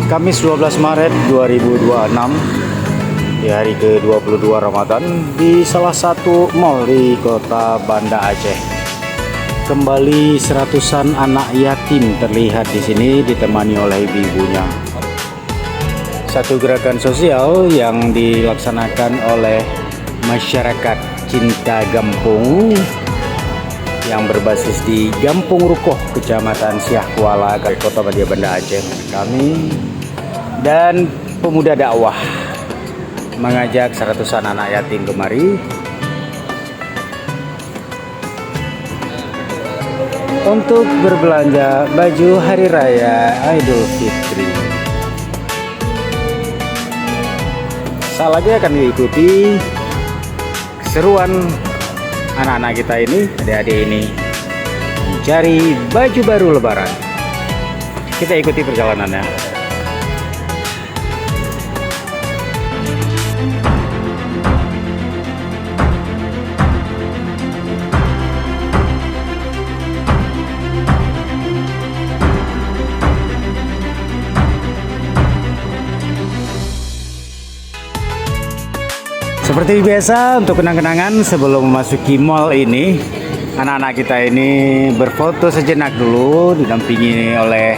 Kamis 12 Maret 2026 di hari ke-22 Ramadan di salah satu mal di kota Banda Aceh. Kembali seratusan anak yatim terlihat di sini ditemani oleh ibu-ibunya. Satu gerakan sosial yang dilaksanakan oleh masyarakat Cinta Gampung yang berbasis di Gampung Rukoh, Kecamatan Siah Kuala, Kota Banda Aceh. Kami dan pemuda dakwah mengajak seratusan anak yatim kemari untuk berbelanja baju hari raya Idul Fitri. Saat lagi akan diikuti keseruan anak-anak kita ini, adik-adik ini mencari baju baru lebaran. Kita ikuti perjalanannya. Seperti biasa, untuk kenang-kenangan sebelum memasuki mall ini, anak-anak kita ini berfoto sejenak dulu didampingi oleh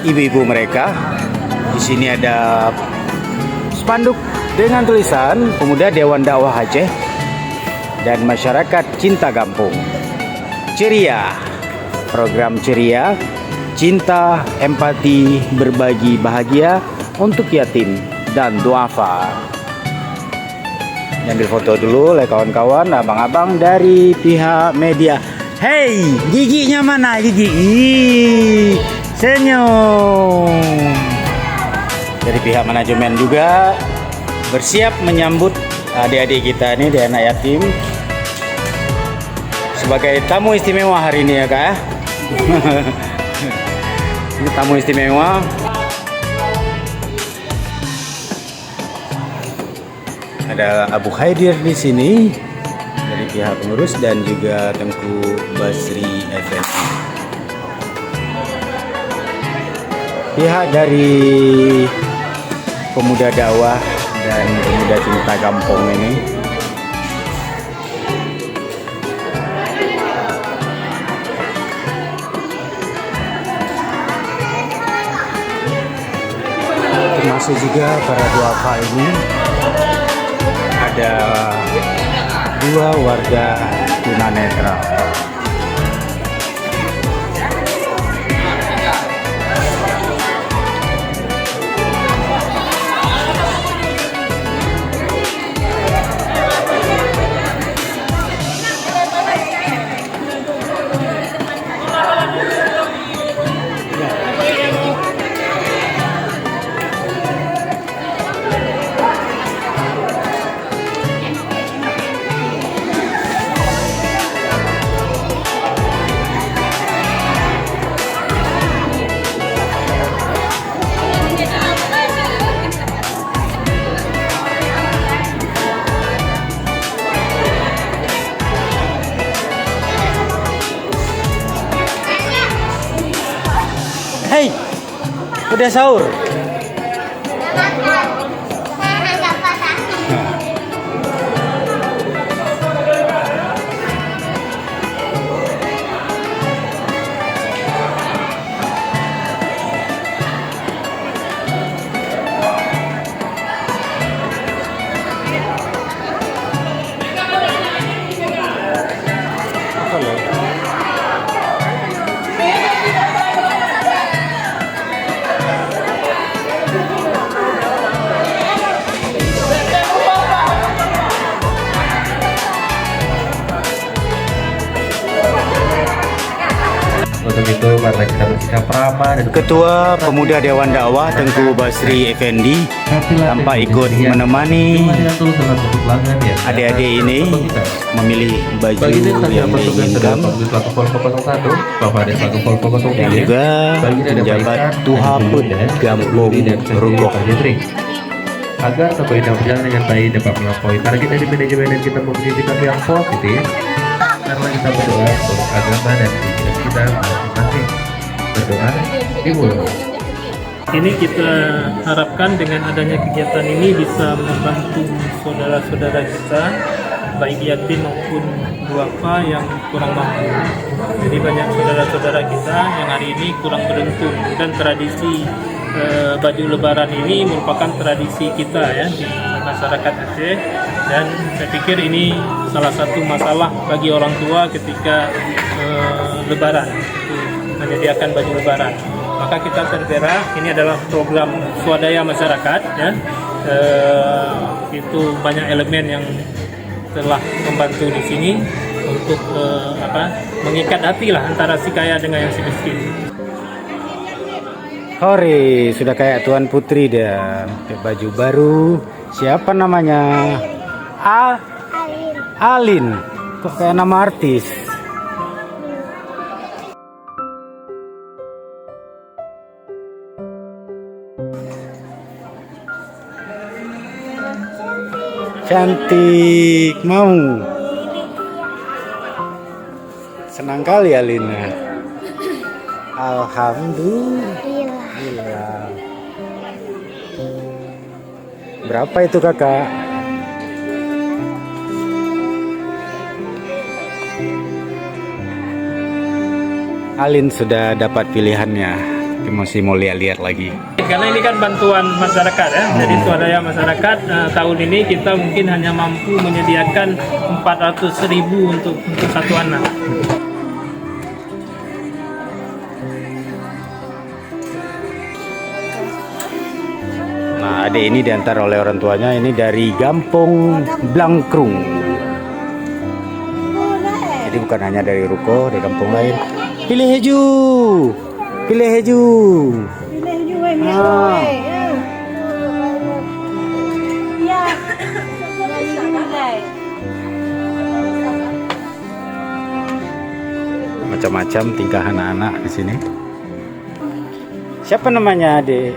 ibu-ibu mereka. Di sini ada spanduk dengan tulisan Pemuda Dewan Dakwah Aceh dan Masyarakat Cinta Gampung. Ceria, program ceria, cinta, empati, berbagi bahagia untuk yatim dan duafa. Ambil foto dulu oleh kawan-kawan, abang-abang dari pihak media. Hey, giginya mana gigi? Ih, senyum. Dari pihak manajemen juga bersiap menyambut adik-adik kita ini, di anak yatim, sebagai tamu istimewa hari ini ya kak. Ini tamu istimewa. Ada Abu Khaidir di sini dari pihak pengurus dan juga Tengku Basri Effendi. Pihak dari pemuda dakwah dan pemuda cinta kampung ini. Termasuk juga para duafa ini. Ada dua warga tunanetra. Hei, udah sahur? Untuk itu mari kita bersikap ramah dan Ketua Pemuda Dewan Dakwah Tengku Basri Effendi tampak ikut menemani adik-adik ini memilih baju yang diinginkan, dan juga menjabat Tuhaput Gampung Rukoh. Agar sebuah hidup berjalan dengan baik dapat melampaui target dari manajemen dan kita mempunyai sikap yang positif. Karena kita berdoa untuk agama dan pikiran kita masing-masing. Berdoa dimulai. Ini kita harapkan dengan adanya kegiatan ini bisa membantu saudara-saudara kita, baik yatim maupun duafa yang kurang mampu. Jadi banyak saudara-saudara kita yang hari ini kurang beruntung, dan tradisi baju lebaran ini merupakan tradisi kita ya di masyarakat Aceh, dan saya pikir ini salah satu masalah bagi orang tua ketika lebaran itu menyediakan baju lebaran. Maka kita tergerak, ini adalah program swadaya masyarakat ya. Itu banyak elemen yang telah membantu di sini untuk mengikat hati lah antara si kaya dengan yang si miskin. Hore, sudah kayak Tuan Putri dia, pakai baju baru. Siapa namanya? Alin. Kok kayak nama artis? Cantik mau. Senang kali Alina. Alhamdulillah. Berapa itu kakak? Alin sudah dapat pilihannya. Masih mau lihat-lihat lagi. Karena ini kan bantuan masyarakat ya, jadi swadaya masyarakat. Tahun ini kita mungkin hanya mampu menyediakan 400.000 untuk satu anak. Nah, adik ini diantar oleh orang tuanya, ini dari Gampong Blangkrung. Jadi bukan hanya dari ruko, dari kampung lain. Pilih hijau. Pilih hijau. Macam-macam tingkah anak-anak di sini. Siapa namanya, Adik?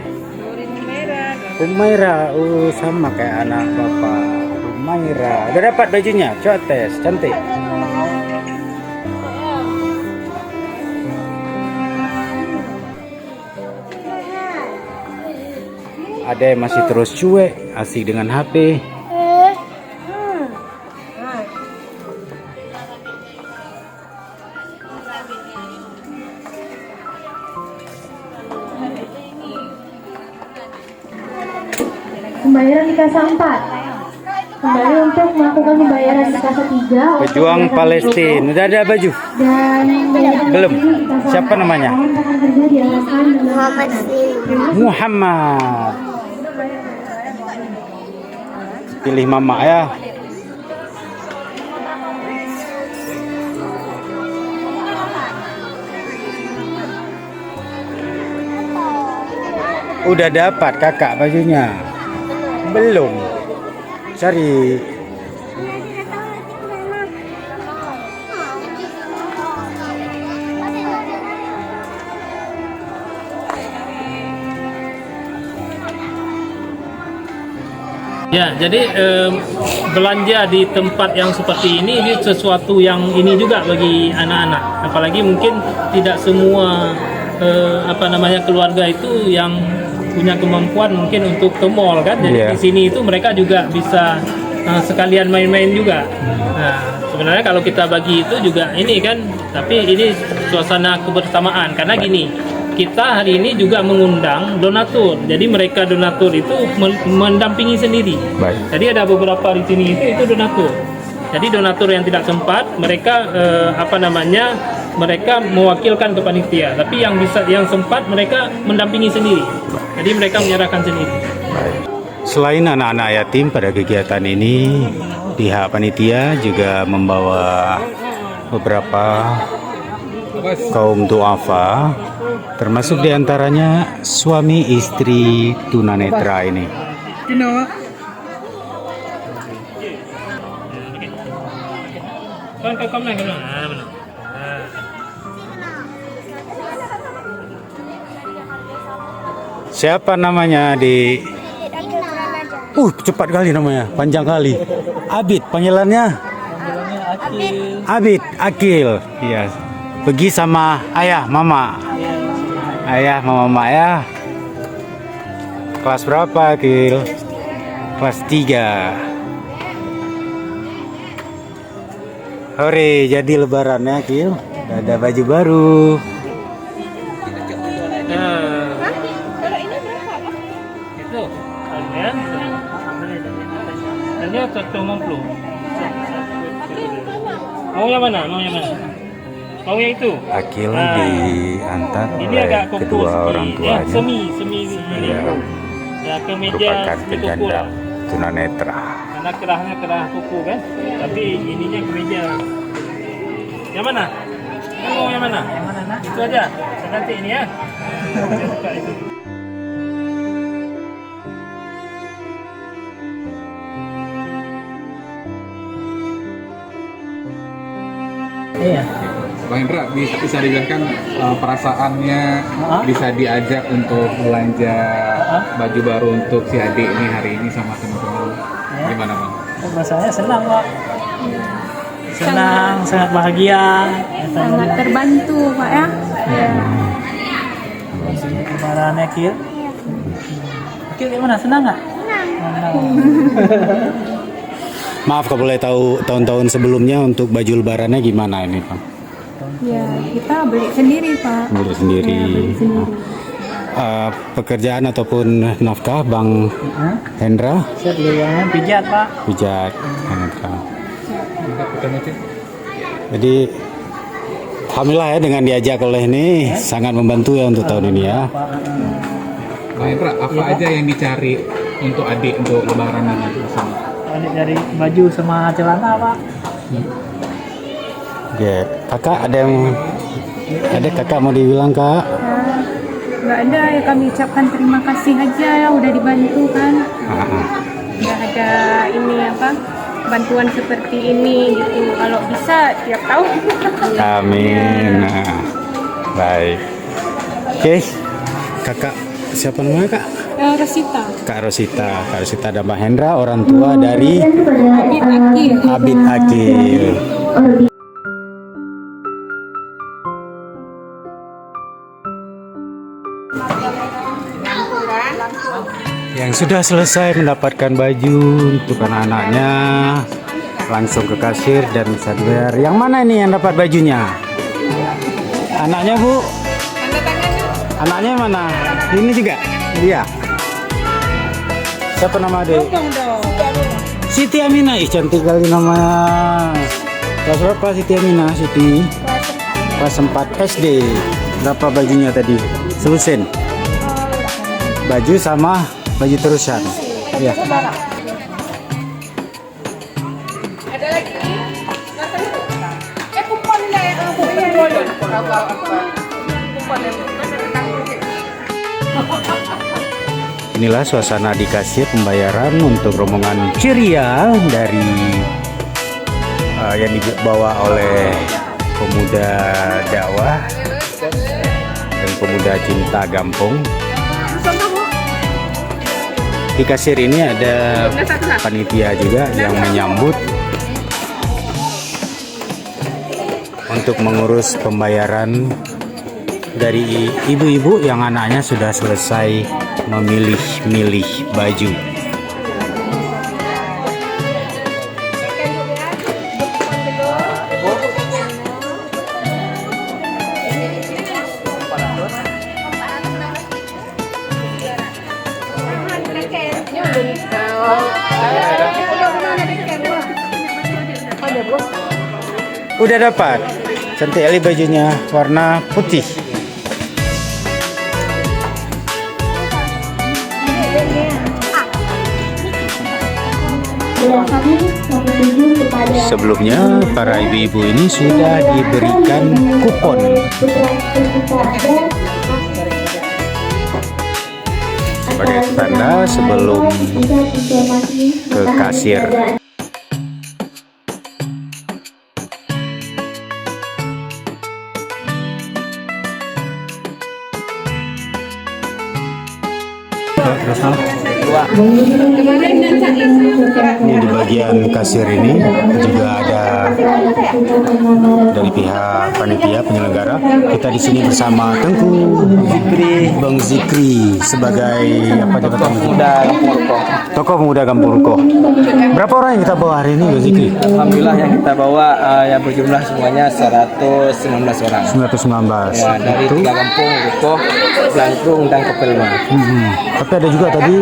Humaira. Oh, sama kayak anak bapak. Humaira. Udah dapat bajunya? Coba tes, cantik. Ada yang masih terus cuek, asik dengan HP. Pembayaran di kasa 4. Kembali untuk melakukan pembayaran di kasa 3. Pejuang Palestina. Udah ada baju? Dan Belum. Siapa namanya? Muhammad. Pilih mama ya. Udah dapat kakak bajunya? Belum. Cari. Ya, jadi belanja di tempat yang seperti ini sesuatu yang ini juga bagi anak-anak. Apalagi mungkin tidak semua keluarga itu yang punya kemampuan mungkin untuk ke mall kan. Jadi di sini itu mereka juga bisa sekalian main-main juga. Nah, sebenarnya kalau kita bagi itu juga ini kan, tapi ini suasana kebersamaan karena gini. Kita hari ini juga mengundang donatur. Jadi mereka donatur itu mendampingi sendiri. Baik. Jadi ada beberapa di sini itu donatur. Jadi donatur yang tidak sempat mereka mereka mewakilkan ke panitia. Tapi yang sempat mereka mendampingi sendiri. Jadi mereka menyerahkan sendiri. Baik. Selain anak-anak yatim, pada kegiatan ini pihak panitia juga membawa beberapa kaum duafa, termasuk diantaranya suami istri tunanetra ini. Siapa namanya di? Cepat kali namanya, panjang kali. Abid, panggilannya? Abid, Akil. Iya. Pergi sama ayah, mama. Ayah, mama ya. Kelas berapa, Kil? Kelas 3. Hore, jadi lebarannya, Kil. Udah ada baju baru. Itu kalian hanya 150. Mau yang mana? Mau yang mana? Mau yang itu? Akil Nah, diantar ini oleh agak kukus kedua orang ya, tuanya. semi ini. Ya, Ya ke meja merupakan semi kuku penyandang lah. tunanetra. Karena kerahnya kerah kuku kan. Tapi ininya ke meja. Yang mana? Kamu mau yang mana? Yang mana nak? Itu aja. Saya ganti ini ya. Saya suka itu. Iya. Bang Hendra bisa dibilang kan perasaannya bisa diajak untuk belanja baju baru untuk si adik ini hari ini sama teman-teman. Gimana Bang? Rasanya senang Pak. Senang, sangat bahagia. Sangat terbantu Pak ya. Lebarannya Kil. Kil gimana? Senang nggak? Senang. Maaf kalau boleh tahu tahun-tahun sebelumnya untuk baju lebarannya gimana ini, Pak? Ya, kita beli sendiri Pak. Beli sendiri. Ya, beli sendiri. Pekerjaan ataupun nafkah Bang Hendra? Saya beli yang pijat Pak. Pijat Hendra. Jadi alhamdulillah ya dengan diajak oleh ini sangat membantu ya untuk tahun ini ya. Bang Hendra, apa aja yang dicari untuk adik untuk lebaran ini? Adik dari baju sama celana Pak. Ya, kakak ada kakak mau dibilang kak? Nggak ada ya, kami ucapkan terima kasih aja ya udah dibantu kan. Nggak ada ini apa bantuan seperti ini gitu. Kalau bisa tiap tahun. Amin. Nah, baik. Oke, kakak siapa namanya kak? Rosita. Kak Rosita dan Mbak Hendra, orang tua dari Abid Akil. Yang sudah selesai mendapatkan baju untuk anak-anaknya, langsung ke kasir dan bisa dibayar. Yang mana ini yang dapat bajunya? Anaknya Bu? Anaknya mana? Ini juga? Dia? Siapa nama adek? Siti Aminah. Ih, cantik kali namanya. Kelas berapa Siti Aminah? Siti? Kelas 4 SD. Berapa bajunya tadi? Selusin? Baju sama baju terusan. Iya. Ada lagi? Kupon deh. Inilah suasana di kasir pembayaran untuk rombongan ceria dari yang dibawa oleh pemuda dakwah dan pemuda cinta Gampung. Di kasir ini ada panitia juga yang menyambut untuk mengurus pembayaran dari ibu-ibu yang anaknya sudah selesai memilih-milih baju. Udah dapat. Cantik kali bajunya, warna putih. Sebelumnya para ibu-ibu ini sudah diberikan kupon sebagai tanda sebelum ke kasir. Terus Kemarin dan Cak Ini di bagian kasir ini juga ada dari pihak panitia penyelenggara. Kita di sini bersama Tengku Zikri, Bang Zikri sebagai apa jabatan muda Tokoh Muda Kampung Rukoh. Berapa orang yang kita bawa hari ini, Bang Zikri? Alhamdulillah yang kita bawa yang berjumlah semuanya 119 orang. 919. Ya, dari Itu. 3 kampung, Rukoh, Blangkrung, dan Kepelma. Tapi ada juga tadi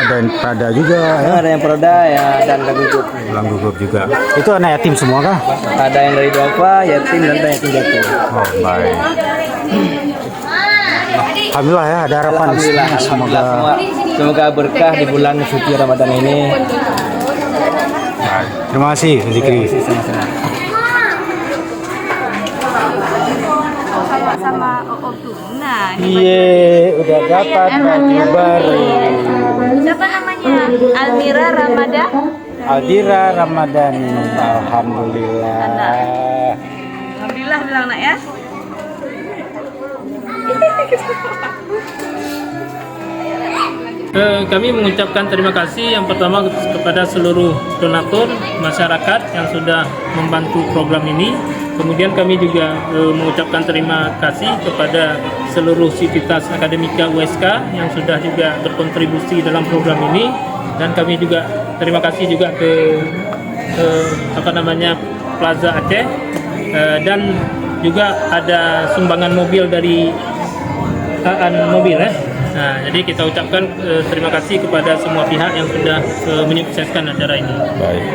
ada yang Prada juga ya. Ada yang Peroda ya, dan Lagugup. Langgugup juga. Itu anak yatim semua kah? Ada yang dari Duafa, yatim, dan ada yatim jatuh. Oh, baik. Alhamdulillah ya, ada harapan. Alhamdulillah, Semoga semoga berkah di bulan suci Ramadan ini. terima kasih Zikri. Sama-sama. sama Om Tuna. Iya, udah dapat baju baru. Siapa namanya? Almira Ramada. Aldira Ramadhani. Alhamdulillah. Alhamdulillah bilang nak ya. Kami mengucapkan terima kasih yang pertama kepada seluruh donatur masyarakat yang sudah membantu program ini. Kemudian kami juga mengucapkan terima kasih kepada seluruh sivitas akademika USK yang sudah juga berkontribusi dalam program ini. Dan kami juga terima kasih juga ke Plaza Aceh, dan juga ada sumbangan mobil dari Aan Mobil ya. Nah, jadi kita ucapkan terima kasih kepada semua pihak yang sudah menyukseskan acara ini. Baik.